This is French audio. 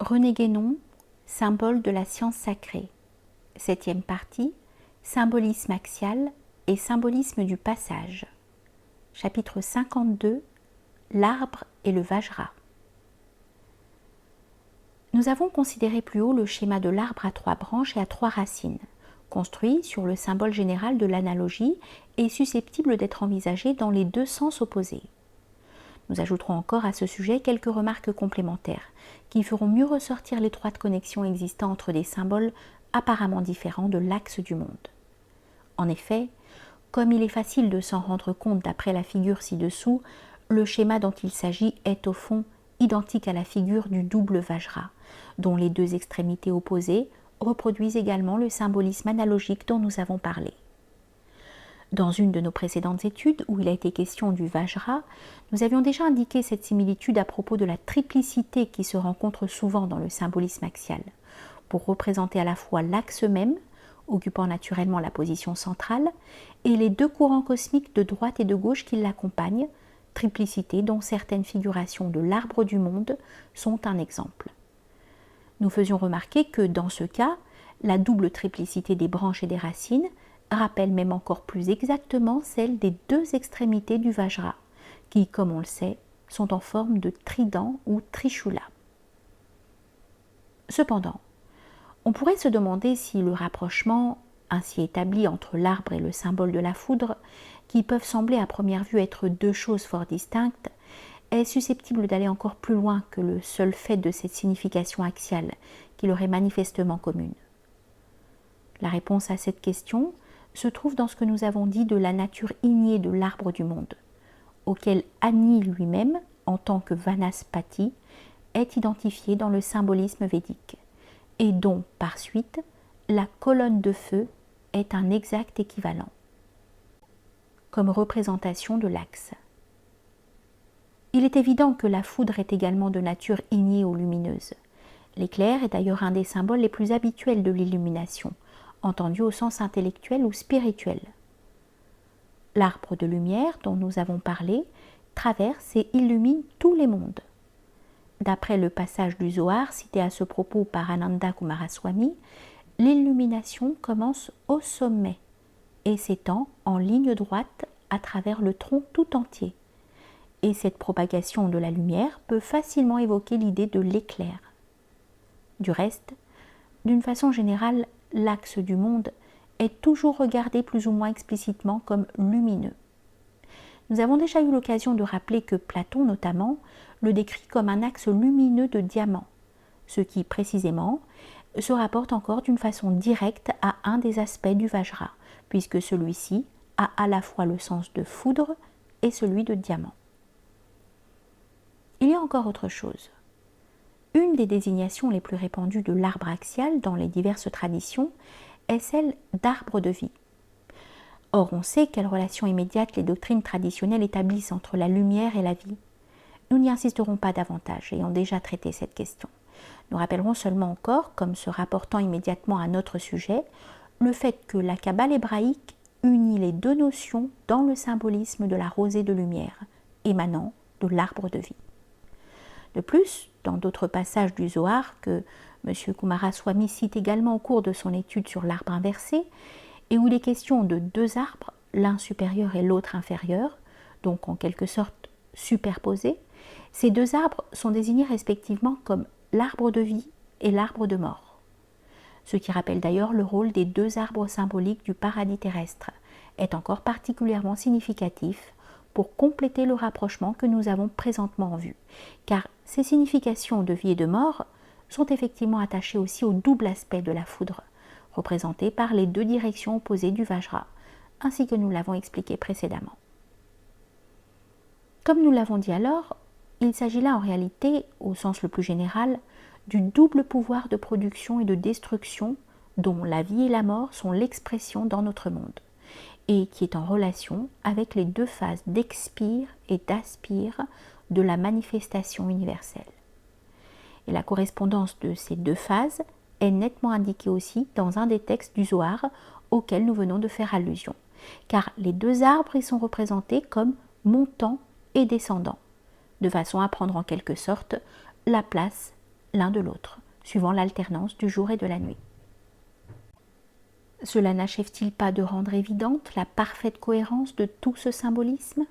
René Guénon, symbole de la science sacrée. 7e partie, symbolisme axial et symbolisme du passage. Chapitre 52, l'arbre et le Vajra. Nous avons considéré plus haut le schéma de l'arbre à 3 branches et à 3 racines, construit sur le symbole général de l'analogie et susceptible d'être envisagé dans les deux sens opposés. Nous ajouterons encore à ce sujet quelques remarques complémentaires qui feront mieux ressortir l'étroite connexion existant entre des symboles apparemment différents de l'axe du monde. En effet, comme il est facile de s'en rendre compte d'après la figure ci-dessous, le schéma dont il s'agit est au fond identique à la figure du double Vajra, dont les deux extrémités opposées reproduisent également le symbolisme analogique dont nous avons parlé. Dans une de nos précédentes études, où il a été question du Vajra, nous avions déjà indiqué cette similitude à propos de la triplicité qui se rencontre souvent dans le symbolisme axial, pour représenter à la fois l'axe même, occupant naturellement la position centrale, et les deux courants cosmiques de droite et de gauche qui l'accompagnent, triplicité dont certaines figurations de l'arbre du monde sont un exemple. Nous faisions remarquer que, dans ce cas, la double triplicité des branches et des racines rappelle même encore plus exactement celle des deux extrémités du Vajra, qui, comme on le sait, sont en forme de trident ou trishula. Cependant, on pourrait se demander si le rapprochement ainsi établi entre l'arbre et le symbole de la foudre, qui peuvent sembler à première vue être deux choses fort distinctes, est susceptible d'aller encore plus loin que le seul fait de cette signification axiale, qui leur est manifestement commune. La réponse à cette question se trouve dans ce que nous avons dit de la nature innée de l'arbre du monde, auquel Agni lui-même, en tant que Vanaspati, est identifié dans le symbolisme védique, et dont, par suite, la colonne de feu est un exact équivalent, comme représentation de l'axe. Il est évident que la foudre est également de nature innée ou lumineuse. L'éclair est d'ailleurs un des symboles les plus habituels de l'illumination, entendu au sens intellectuel ou spirituel. L'arbre de lumière dont nous avons parlé traverse et illumine tous les mondes. D'après le passage du Zohar cité à ce propos par Ananda Kumaraswamy, l'illumination commence au sommet et s'étend en ligne droite à travers le tronc tout entier. Et cette propagation de la lumière peut facilement évoquer l'idée de l'éclair. Du reste, d'une façon générale, l'axe du monde est toujours regardé plus ou moins explicitement comme lumineux. Nous avons déjà eu l'occasion de rappeler que Platon, notamment, le décrit comme un axe lumineux de diamant, ce qui, précisément, se rapporte encore d'une façon directe à un des aspects du Vajra, puisque celui-ci a à la fois le sens de foudre et celui de diamant. Il y a encore autre chose. Une des désignations les plus répandues de l'arbre axial dans les diverses traditions est celle d'arbre de vie. Or, on sait quelle relation immédiate les doctrines traditionnelles établissent entre la lumière et la vie. Nous n'y insisterons pas davantage, ayant déjà traité cette question. Nous rappellerons seulement encore, comme se rapportant immédiatement à notre sujet, le fait que la Kabbale hébraïque unit les deux notions dans le symbolisme de la rosée de lumière, émanant de l'arbre de vie. De plus, dans d'autres passages du Zohar que M. Kumaraswamy cite également au cours de son étude sur l'arbre inversé, et où il est question de deux arbres, l'un supérieur et l'autre inférieur, donc en quelque sorte superposés, ces deux arbres sont désignés respectivement comme l'arbre de vie et l'arbre de mort. Ce qui rappelle d'ailleurs le rôle des deux arbres symboliques du paradis terrestre, est encore particulièrement significatif pour compléter le rapprochement que nous avons présentement en vue, car ces significations de vie et de mort sont effectivement attachées aussi au double aspect de la foudre, représenté par les deux directions opposées du Vajra, ainsi que nous l'avons expliqué précédemment. Comme nous l'avons dit alors, il s'agit là en réalité, au sens le plus général, du double pouvoir de production et de destruction dont la vie et la mort sont l'expression dans notre monde, et qui est en relation avec les deux phases d'expire et d'aspire de la manifestation universelle. Et la correspondance de ces deux phases est nettement indiquée aussi dans un des textes du Zohar auquel nous venons de faire allusion, car les deux arbres y sont représentés comme montant et descendant, de façon à prendre en quelque sorte la place l'un de l'autre, suivant l'alternance du jour et de la nuit. Cela n'achève-t-il pas de rendre évidente la parfaite cohérence de tout ce symbolisme ?